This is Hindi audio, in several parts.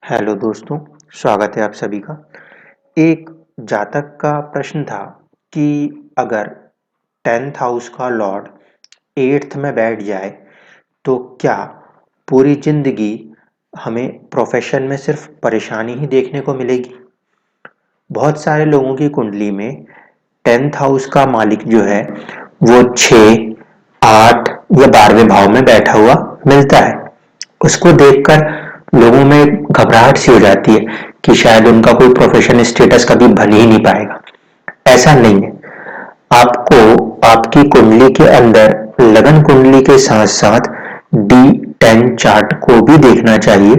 हेलो दोस्तों, स्वागत है आप सभी का। एक जातक का प्रश्न था कि अगर 10th हाउस का लॉर्ड 8th में बैठ जाए तो क्या पूरी जिंदगी हमें प्रोफेशन में सिर्फ परेशानी ही देखने को मिलेगी। बहुत सारे लोगों की कुंडली में 10th हाउस का मालिक जो है वो 6, 8 या 12वें भाव में बैठा हुआ मिलता है। उसको देखकर लोगों में घबराहट सी हो जाती है कि शायद उनका कोई प्रोफेशन स्टेटस कभी बन ही नहीं पाएगा। ऐसा नहीं है। आपको आपकी कुंडली के अंदर लगन कुंडली के साथ साथ D10 चार्ट को भी देखना चाहिए।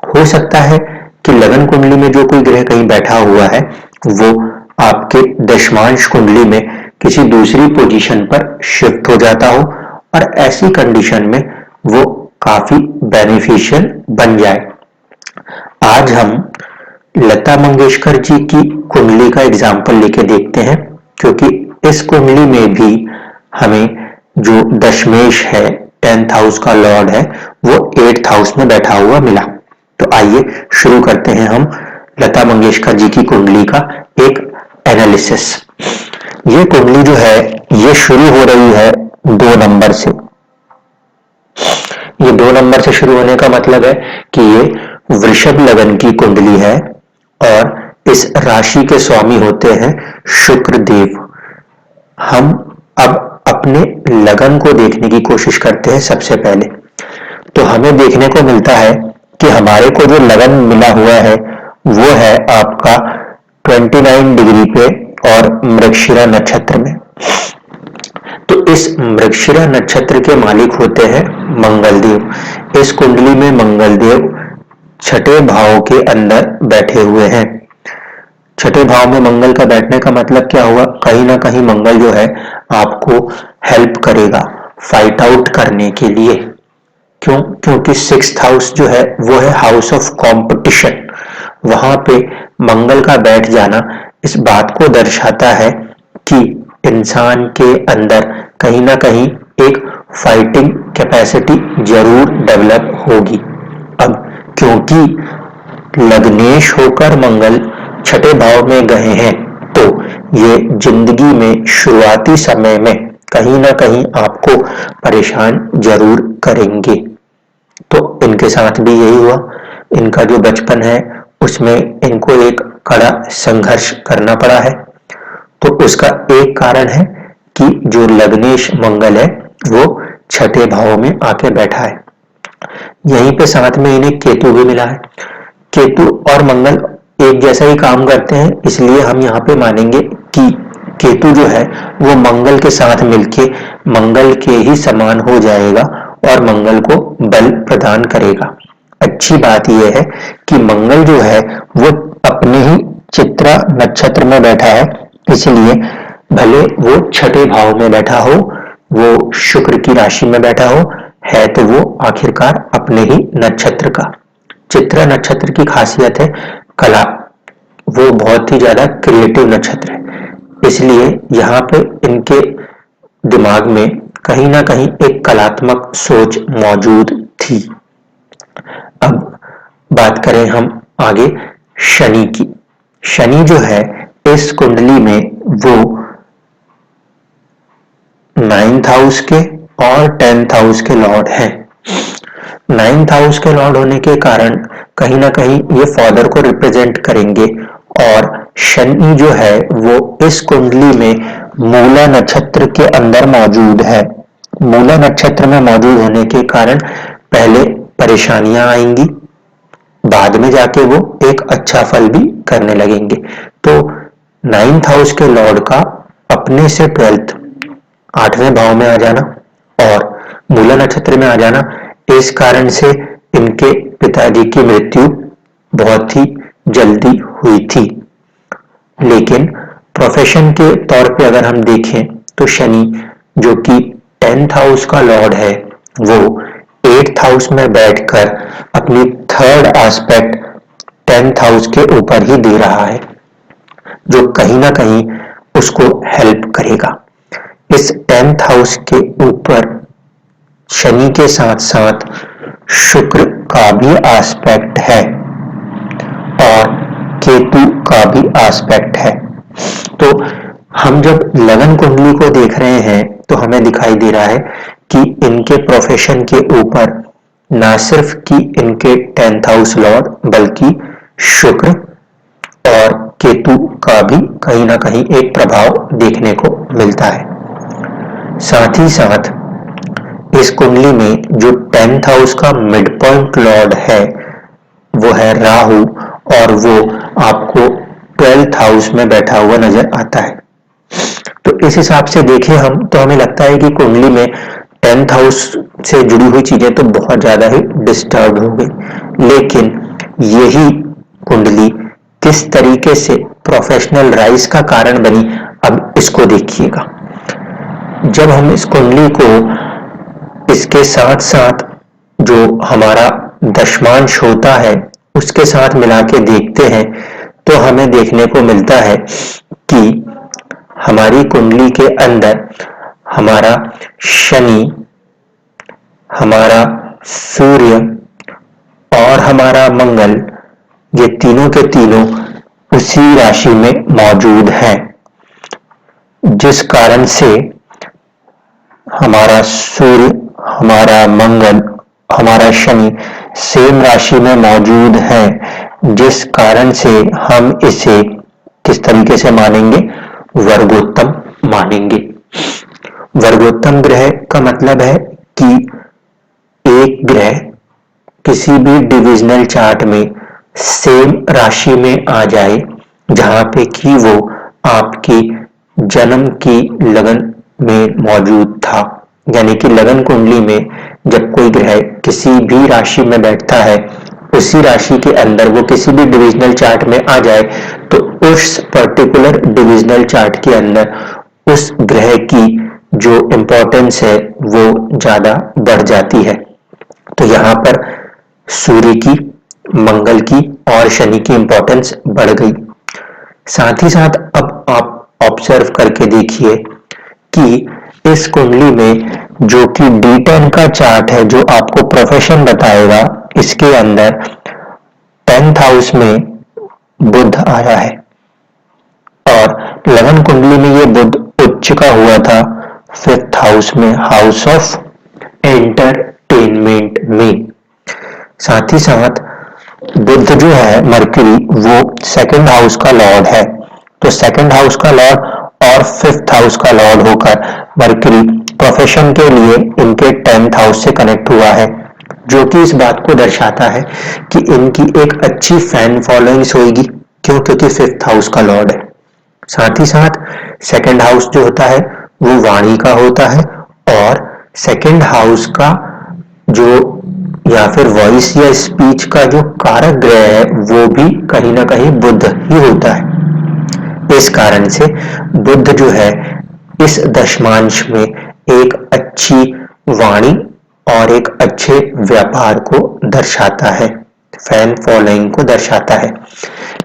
हो सकता है कि लगन कुंडली में जो कोई ग्रह कहीं बैठा हुआ है वो आपके दशमांश कुंडली में किसी दूसरी पोजीशन पर शिफ्ट हो जाता हो और ऐसी कंडीशन में वो काफी बेनिफिशियल बन जाए। आज हम लता मंगेशकर जी की कुंडली का एग्जाम्पल लेके देखते हैं, क्योंकि इस कुंडली में भी हमें जो दशमेश है, 10th हाउस का लॉर्ड है, वो 8th हाउस में बैठा हुआ मिला। तो आइए शुरू करते हैं हम लता मंगेशकर जी की कुंडली का एक एनालिसिस। ये कुंडली जो है ये शुरू हो रही है 2 नंबर से। ये 2 नंबर से शुरू होने का मतलब है कि ये वृषभ लगन की कुंडली है और इस राशि के स्वामी होते हैं शुक्र देव। हम अब अपने लगन को देखने की कोशिश करते हैं। सबसे पहले तो हमें देखने को मिलता है कि हमारे को जो लगन मिला हुआ है वो है आपका 29 डिग्री पे और मृगशिरा नक्षत्र में। तो इस मृगशिरा नक्षत्र के मालिक होते हैं मंगलदेव। इस कुंडली में मंगलदेव छठे भाव के अंदर बैठे हुए हैं। छठे भाव में मंगल का बैठने का मतलब क्या हुआ? कहीं ना कहीं मंगल जो है आपको हेल्प करेगा फाइट आउट करने के लिए। क्यों? क्योंकि 6th हाउस जो है वो है हाउस ऑफ कंपटीशन। वहां पे मंगल का बैठ जाना इस बात को दर्शाता है कि इंसान के अंदर कहीं ना कहीं एक फाइटिंग कैपेसिटी जरूर डेवलप होगी। अब क्योंकि लग्नेश होकर मंगल छठे भाव में गए हैं तो ये जिंदगी में शुरुआती समय में कहीं ना कहीं आपको परेशान जरूर करेंगे। तो इनके साथ भी यही हुआ। इनका जो बचपन है उसमें इनको एक कड़ा संघर्ष करना पड़ा है। तो उसका एक कारण है कि जो लग्नेश मंगल है वो छठे भाव में आके बैठा है। यहीं पे साथ में इन्हें केतु भी मिला है। केतु और मंगल एक जैसा ही काम करते हैं, इसलिए हम यहाँ पे मानेंगे कि केतु जो है वो मंगल के साथ मिलके मंगल के ही समान हो जाएगा और मंगल को बल प्रदान करेगा। अच्छी बात यह है कि मंगल जो है वो अपने ही चित्रा नक्षत्र में बैठा है, इसलिए भले वो छठे भाव में बैठा हो, वो शुक्र की राशि में बैठा हो, है तो वो आखिरकार अपने ही नक्षत्र का। चित्रा नक्षत्र की खासियत है कला। वो बहुत ही ज्यादा क्रिएटिव नक्षत्र है, इसलिए यहाँ पे इनके दिमाग में कहीं ना कहीं एक कलात्मक सोच मौजूद थी। अब बात करें हम आगे शनि की। शनि जो है इस कुंडली में वो 9th हाउस के और 10th हाउस के लॉर्ड हैं। 9th हाउस के लॉर्ड होने के कारण कहीं ना कहीं ये फादर को रिप्रेजेंट करेंगे और शनि जो है वो इस कुंडली में मूला नक्षत्र के अंदर मौजूद है। मूला नक्षत्र में मौजूद होने के कारण पहले परेशानियां आएंगी, बाद में जाके वो एक अच्छा फल भी करने लगेंगे। तो 9th हाउस के लॉर्ड का अपने से 12th 8वें भाव में आ जाना और मूला नक्षत्र में आ जाना, इस कारण से इनके पिताजी की मृत्यु बहुत ही जल्दी हुई थी। लेकिन प्रोफेशन के तौर पे अगर हम देखें तो शनि जो कि 10th हाउस का लॉर्ड है वो 8th हाउस में बैठकर अपनी थर्ड एस्पेक्ट 10th हाउस के ऊपर ही दे रहा है, जो कहीं ना कहीं उसको हेल्प करेगा। इस 10th हाउस के ऊपर शनि के साथ साथ शुक्र का भी एस्पेक्ट है। और केतु का भी एस्पेक्ट है। तो हम जब लगन कुंडली को देख रहे हैं तो हमें दिखाई दे रहा है कि इनके प्रोफेशन के ऊपर ना सिर्फ कि इनके 10th हाउस लॉर्ड बल्कि शुक्र और केतु का भी कहीं ना कहीं एक प्रभाव देखने को मिलता है। साथ ही साथ इस कुंडली में जो 10th हाउस का मिड पॉइंट लॉर्ड है वो है राहु, और वो आपको 12th हाउस में बैठा हुआ नजर आता है। तो इस हिसाब से देखें हम तो हमें लगता है कि कुंडली में 10th हाउस से जुड़ी हुई चीजें तो बहुत ज्यादा ही डिस्टर्ब हो गई, लेकिन यही कुंडली किस तरीके से प्रोफेशनल राइज का कारण बनी, अब इसको देखिएगा। जब हम इस कुंडली को इसके साथ साथ जो हमारा दशमांश होता है उसके साथ मिला के देखते हैं तो हमें देखने को मिलता है कि हमारी कुंडली के अंदर हमारा शनि, हमारा सूर्य और हमारा मंगल, ये तीनों के तीनों उसी राशि में मौजूद हैं, जिस कारण से हमारा सूर्य, हमारा मंगल, हमारा शनि सेम राशि में मौजूद है, जिस कारण से हम इसे किस तरीके से मानेंगे, वर्गोत्तम मानेंगे। वर्गोत्तम ग्रह का मतलब है कि एक ग्रह किसी भी डिविजनल चार्ट में सेम राशि में आ जाए जहां पे कि वो आपकी जन्म की लगन में मौजूद था। यानी कि लगन कुंडली में जब कोई ग्रह किसी भी राशि में बैठता है, उसी राशि के अंदर वो किसी भी डिविजनल चार्ट में आ जाए तो उस पर्टिकुलर डिविजनल चार्ट के अंदर उस ग्रह की जो इंपॉर्टेंस है वो ज्यादा बढ़ जाती है। तो यहाँ पर सूर्य की, मंगल की और शनि की इंपॉर्टेंस बढ़ गई। साथ ही साथ अब आप ऑब्जर्व करके देखिए कि इस कुंडली में जो कि D10 का चार्ट है, जो आपको प्रोफेशन बताएगा, इसके अंदर 10th हाउस में बुध आया है और लगन कुंडली में ये बुध उच्च का हुआ था 5th हाउस में, हाउस ऑफ एंटरटेनमेंट में। साथ ही साथ बुध जो है मरकरी, वो 2nd हाउस का लॉर्ड है। तो 2nd हाउस का लॉर्ड और 5th हाउस का लॉर्ड होकर मरकरी प्रोफेशन के लिए इनके 10th हाउस से कनेक्ट हुआ है, जो कि इस बात को दर्शाता है कि इनकी एक अच्छी फैन फॉलोइंग्स होगी। क्यों? क्योंकि 5th हाउस का लॉर्ड है। साथ ही साथ 2nd हाउस जो होता है वो वाणी का होता है, और 2nd हाउस का जो या फिर वॉइस या स्पीच का जो कारक ग्रह है वो भी कहीं ना कहीं बुध ही होता है। इस कारण से बुध जो है इस दशमांश में एक अच्छी वाणी और एक अच्छे व्यापार को दर्शाता है, फैन फॉलोइंग को दर्शाता है।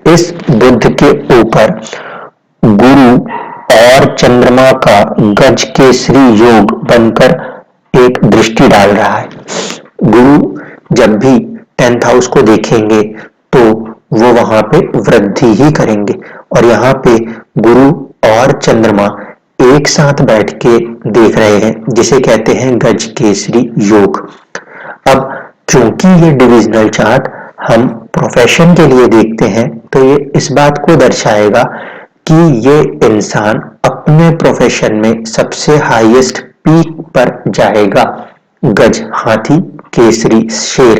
इस बुध के ऊपर गुरु और चंद्रमा का गज केसरी योग बनकर एक दृष्टि डाल रहा है। गुरु जब भी 10th हाउस को देखेंगे तो वो वहां पे वृद्धि ही करेंगे, और यहाँ पे गुरु और चंद्रमा एक साथ बैठ के देख रहे हैं, जिसे कहते हैं गज केसरी योग। अब क्योंकि ये डिविजनल चार्ट हम प्रोफेशन के लिए देखते हैं तो ये इस बात को दर्शाएगा कि ये इंसान अपने प्रोफेशन में सबसे हाईएस्ट पीक पर जाएगा। गज हाथी, केसरी शेर,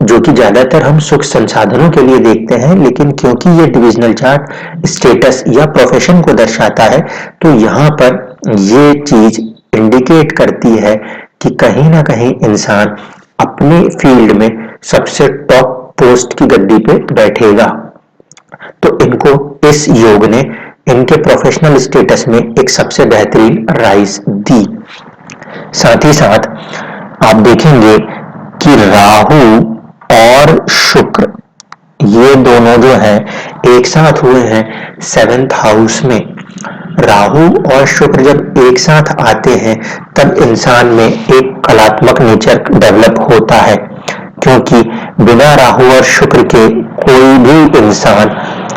जो कि ज्यादातर हम सुख संसाधनों के लिए देखते हैं, लेकिन क्योंकि ये डिविजनल चार्ट स्टेटस या प्रोफेशन को दर्शाता है तो यहाँ पर ये चीज इंडिकेट करती है कि कहीं ना कहीं इंसान अपने फील्ड में सबसे टॉप पोस्ट की गद्दी पे बैठेगा। तो इनको इस योग ने इनके प्रोफेशनल स्टेटस में एक सबसे बेहतरीन राइज दी। साथ ही साथ आप देखेंगे कि राहु और शुक्र, ये दोनों जो है एक साथ हुए हैं 7th हाउस में। राहु और शुक्र जब एक साथ आते हैं तब इंसान में एक कलात्मक नेचर डेवलप होता है, क्योंकि बिना राहु और शुक्र के कोई भी इंसान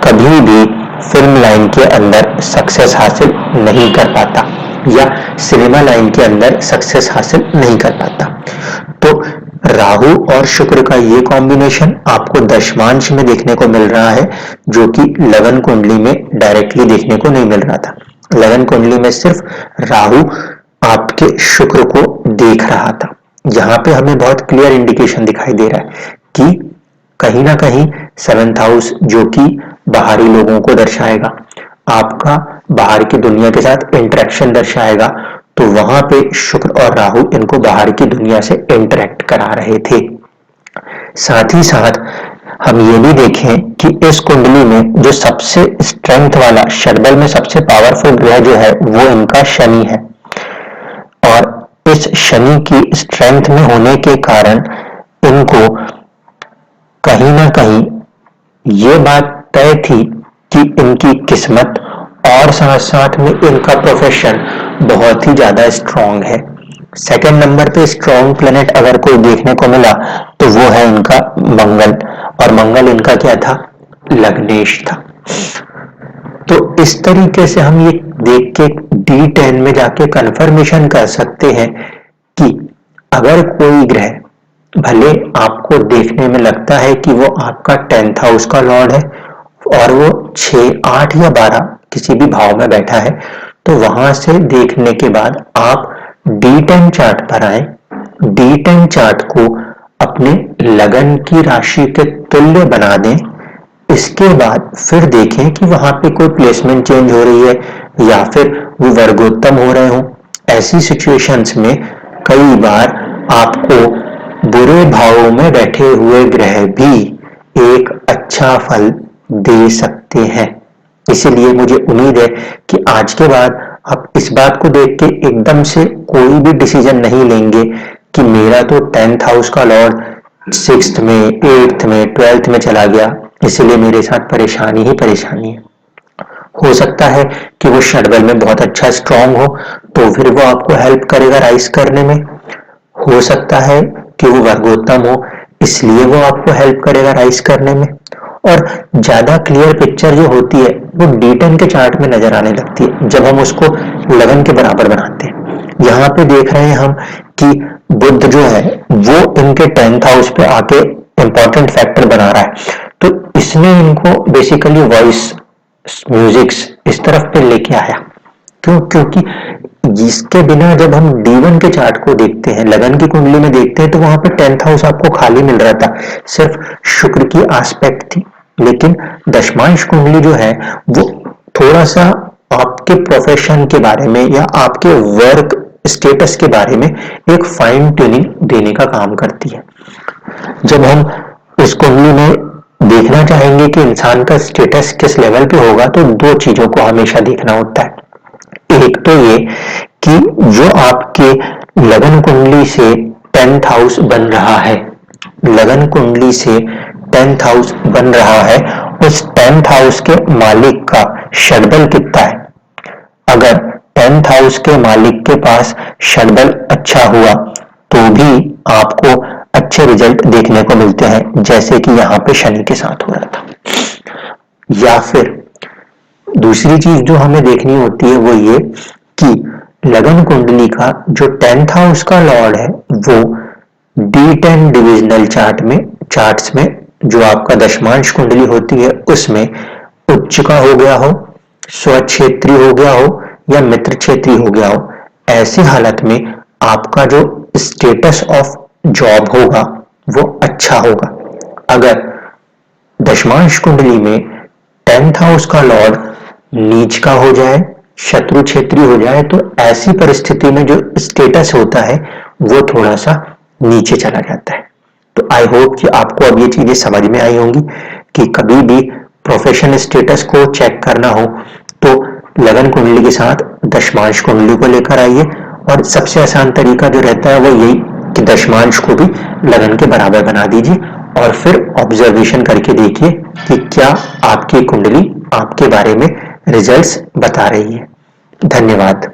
कभी भी फिल्म लाइन के अंदर सक्सेस हासिल नहीं कर पाता या सिनेमा लाइन के अंदर सक्सेस हासिल नहीं कर पाता। तो राहु और शुक्र का ये कॉम्बिनेशन आपको दशमांश में देखने को मिल रहा है, जो कि लगन कुंडली में डायरेक्टली देखने को नहीं मिल रहा था। लगन कुंडली में सिर्फ राहु आपके शुक्र को देख रहा था। यहाँ पे हमें बहुत क्लियर इंडिकेशन दिखाई दे रहा है कि कहीं ना कहीं 7th हाउस, जो कि बाहरी लोगों को दर्शाएगा, आपका बाहर की दुनिया के साथ इंटरेक्शन दर्शाएगा, तो वहां पे शुक्र और राहु इनको बाहर की दुनिया से इंटरेक्ट करा रहे थे। साथ ही साथ हम ये भी देखें कि इस कुंडली में जो सबसे स्ट्रेंथ वाला, षटबल में सबसे पावरफुल ग्रह जो है वो इनका शनि है, और इस शनि की स्ट्रेंथ में होने के कारण इनको कहीं ना कहीं ये बात तय थी कि इनकी किस्मत और साथ साथ में इनका प्रोफेशन बहुत ही ज्यादा स्ट्रांग है। सेकंड नंबर पे स्ट्रांग प्लेनेट अगर कोई देखने को मिला तो वो है इनका मंगल, और मंगल इनका क्या था? लग्नेश था। तो इस तरीके से हम ये देख के D10 में जाके कंफर्मेशन कर सकते हैं कि अगर कोई ग्रह भले आपको देखने में लगता है कि वो आपका 10th हाउस का लॉर्ड है और वो 6, 8 या 12 किसी भी भाव में बैठा है, तो वहां से देखने के बाद आप D10 चार्ट पर आए, D10 चार्ट को अपने लगन की राशि के तुल्य बना दें। इसके बाद फिर देखें कि वहां पे कोई प्लेसमेंट चेंज हो रही है या फिर वो वर्गोत्तम हो रहे हो। ऐसी सिचुएशंस में कई बार आपको बुरे भावों में बैठे हुए ग्रह भी एक अच्छा फल दे सकते हैं। इसीलिए मुझे उम्मीद है कि आज के बाद आप इस बात को देख के एकदम से कोई भी डिसीजन नहीं लेंगे कि मेरा तो 10th हाउस का लॉर्ड 6th में, 8th में, 12th में चला गया, इसलिए मेरे साथ परेशानी ही परेशानी है। हो सकता है कि वो षटबल में बहुत अच्छा स्ट्रांग हो, तो फिर वो आपको हेल्प करेगा राइज करने में। हो सकता है कि वो वर्गोत्तम हो, इसलिए वो आपको हेल्प करेगा राइज करने में। और ज्यादा क्लियर पिक्चर जो होती है वो D10 के चार्ट में नजर आने लगती है जब हम उसको लगन के बराबर बनाते हैं। यहाँ पे देख रहे हैं हम कि बुध जो है वो इनके 10th हाउस पे आके इंपॉर्टेंट फैक्टर बना रहा है, तो इसने इनको बेसिकली वॉइस, म्यूजिक्स इस तरफ पे लेके आया। क्यों? क्योंकि जिसके बिना जब हम D1 के चार्ट को देखते हैं, लगन की कुंडली में देखते हैं, तो वहां पे 10th हाउस आपको खाली मिल रहा था, सिर्फ शुक्र की आस्पेक्ट थी। लेकिन दशमांश कुंडली जो है वो थोड़ा सा आपके प्रोफेशन के बारे में या आपके वर्क स्टेटस के बारे में एक फाइन ट्यूनिंग देने का काम करती है। जब हम इस कुंडली में देखना चाहेंगे कि इंसान का स्टेटस किस लेवल पे होगा, तो दो चीजों को हमेशा देखना होता है। एक तो ये कि जो आपके लगन कुंडली से 10th हाउस बन रहा है, लगन कुंडली से 10th हाउस बन रहा है, उस 10th हाउस के मालिक का षटबल कितना है। अगर 10th हाउस के मालिक के पास षटबल अच्छा हुआ तो भी आपको अच्छे रिजल्ट देखने को मिलते हैं, जैसे कि यहाँ पे शनि के साथ हो रहा था। या फिर दूसरी चीज जो हमें देखनी होती है वो ये कि लगन कुंडली का जो 10th हाउस का लॉर्ड है वो D10 डिविजनल चार्ट्स में जो आपका दशमांश कुंडली होती है उसमें उच्च का हो गया हो, स्वक्षेत्री हो गया हो या मित्र क्षेत्री हो गया हो। ऐसी हालत में आपका जो स्टेटस ऑफ जॉब होगा वो अच्छा होगा। अगर दशमांश कुंडली में 10th हाउस का लॉर्ड नीच का हो जाए, शत्रु क्षेत्री हो जाए, तो ऐसी परिस्थिति में जो स्टेटस होता है वो थोड़ा सा नीचे चला जाता है। तो आई होप कि आपको अब ये चीजें समझ में आई होंगी कि कभी भी प्रोफेशनल स्टेटस को चेक करना हो तो लगन कुंडली के साथ दशमांश कुंडली को लेकर आइए, और सबसे आसान तरीका जो रहता है वो यही कि दशमांश को भी लगन के बराबर बना दीजिए और फिर ऑब्जर्वेशन करके देखिए कि क्या आपकी कुंडली आपके बारे में रिजल्ट्स बता रही है। धन्यवाद।